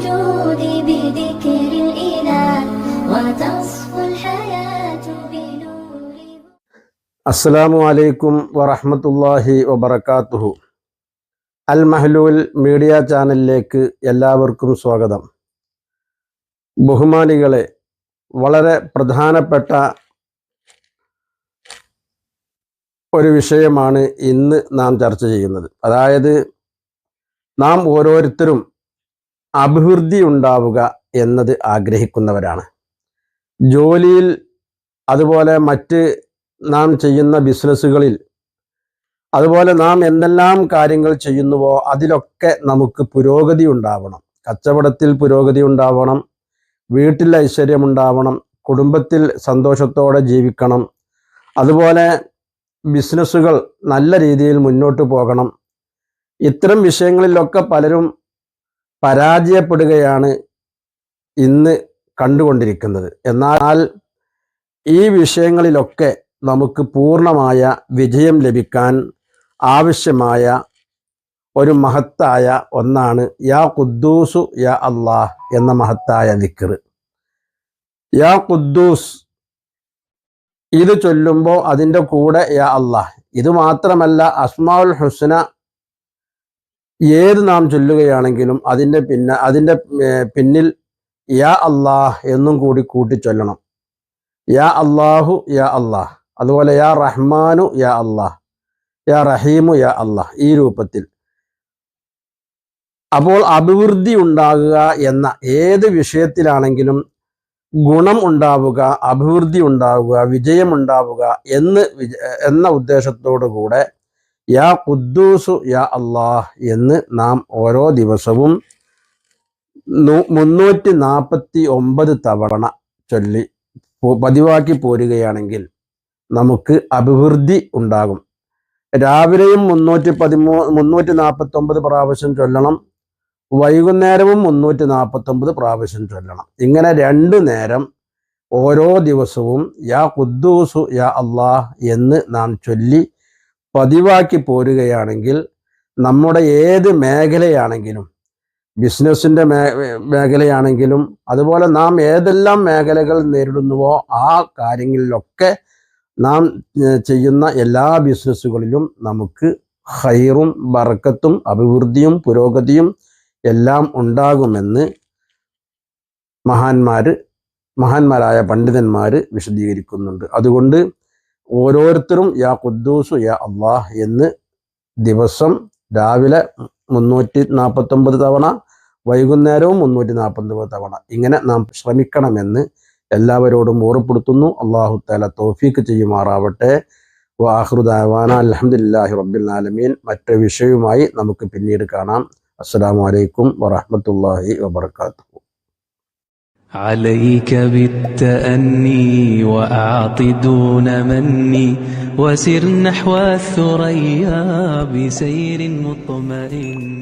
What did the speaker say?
الوجود بذكر الإله وتصفو الحياة بنوره. അസ്സലാമു അലൈക്കും വറഹ്മത്തുള്ളാഹി വബറകാതുഹു. അൽ മഹ്ലൂൽ മീഡിയ ചാനലിലേക്ക് എല്ലാവർക്കും സ്വാഗതം. ബഹുമാനികളെ, വളരെ പ്രധാനപ്പെട്ട ഒരു വിഷയമാണ് ഇന്ന് നാം ചർച്ച ചെയ്യുന്നത്. അതായത് നാം ഓരോരുത്തരും അഭിവൃദ്ധി ഉണ്ടാവുക എന്നത് ആഗ്രഹിക്കുന്നവരാണ്. ജോലിയിൽ, അതുപോലെ മറ്റ് നാം ചെയ്യുന്ന ബിസിനസ്സുകളിൽ, അതുപോലെ നാം എന്തെല്ലാം കാര്യങ്ങൾ ചെയ്യുന്നുവോ അതിലൊക്കെ നമുക്ക് പുരോഗതി ഉണ്ടാവണം. കച്ചവടത്തിൽ പുരോഗതി ഉണ്ടാവണം, വീട്ടിൽ ഐശ്വര്യമുണ്ടാവണം, കുടുംബത്തിൽ സന്തോഷത്തോടെ ജീവിക്കണം, അതുപോലെ ബിസിനസ്സുകൾ നല്ല രീതിയിൽ മുന്നോട്ട് പോകണം. ഇത്തരം വിഷയങ്ങളിലൊക്കെ പലരും പരാജയപ്പെടുകയാണ് ഇന്ന് കണ്ടുകൊണ്ടിരിക്കുന്നത്. എന്നാൽ ഈ വിഷയങ്ങളിലൊക്കെ നമുക്ക് പൂർണ്ണമായ വിജയം ലഭിക്കാൻ ആവശ്യമായ ഒരു മഹത്തായ ഒന്നാണ് യാ ഖുദ്ദൂസു യാ അല്ലാഹ് എന്ന മഹത്തായ ദിക്ർ. യാ ഖുദ്ദൂസ് ഇത് ചൊല്ലുമ്പോൾ അതിൻ്റെ കൂടെ യാ അല്ലാഹ്, ഇത് മാത്രമല്ല അസ്മാഉൽ ഹുസ്ന ഏത് നാം ചൊല്ലുകയാണെങ്കിലും അതിൻ്റെ പിന്നിൽ യാ അല്ലാഹ് എന്നും കൂടി കൂട്ടി ചൊല്ലണം. യാ അല്ലാഹു യാ അല്ലാഹ്, അതുപോലെ യാ റഹ്മാനു യാ അല്ലാഹ്, യാ റഹീമു യാ അല്ലാഹ്, ഈ രൂപത്തിൽ. അപ്പോൾ അഭിവൃദ്ധി ഉണ്ടാകുക എന്ന ഏത് വിഷയത്തിലാണെങ്കിലും ഗുണം ഉണ്ടാവുക, അഭിവൃദ്ധി ഉണ്ടാവുക, വിജയമുണ്ടാവുക എന്ന ഉദ്ദേശത്തോടു കൂടെ യാ ഖുദ്ദൂസു യാ അല്ലാഹ് എന്ന് നാം ഓരോ ദിവസവും 349 തവണ ചൊല്ലി പതിവാക്കി പോരുകയാണെങ്കിൽ നമുക്ക് അഭിവൃദ്ധി ഉണ്ടാകും. രാവിലെയും 349 പ്രാവശ്യം ചൊല്ലണം, വൈകുന്നേരവും 349 പ്രാവശ്യം ചൊല്ലണം. ഇങ്ങനെ 2 നേരം ഓരോ ദിവസവും യാ ഖുദ്ദൂസു യാ അല്ലാഹ് എന്ന് നാം ചൊല്ലി പതിവാക്കി പോരുകയാണെങ്കിൽ നമ്മുടെ ഏത് മേഖലയാണെങ്കിലും, ബിസിനസ്സിൻ്റെ മേഖലയാണെങ്കിലും, അതുപോലെ നാം ഏതെല്ലാം മേഖലകൾ നേരിടുന്നുവോ ആ കാര്യങ്ങളിലൊക്കെ നാം ചെയ്യുന്ന എല്ലാ ബിസിനസ്സുകളിലും നമുക്ക് ഖൈറും ബറക്കത്തും അഭിവൃദ്ധിയും എല്ലാം ഉണ്ടാകുമെന്ന് മഹാന്മാരായ പണ്ഡിതന്മാർ വിശദീകരിക്കുന്നുണ്ട്. അതുകൊണ്ട് ഓരോരുത്തരും യാ ഖുദ്ദൂസു യാ അല്ലാഹ് എന്ന് ദിവസം രാവിലെ 349 തവണ, വൈകുന്നേരവും 349 തവണ ഇങ്ങനെ നാം ശ്രമിക്കണമെന്ന് എല്ലാവരോടും ഓർമ്മപ്പെടുത്തുന്നു. അല്ലാഹു തആല തൗഫീഖ് ചെയ്യുമാറാവട്ടെ. വആഖിറു ദഅവാന അൽഹംദുലില്ലാഹി റബ്ബിൽ ആലമീൻ. മറ്റൊരു വിഷയവുമായി നമുക്ക് പിന്നീട് കാണാം. അസ്സലാമു അലൈക്കും വറഹ്മത്തുള്ളാഹി വബറകാതുഹു. عليك بالتأني وأعط دون مني وسر نحو الثريا بسير مطمئن.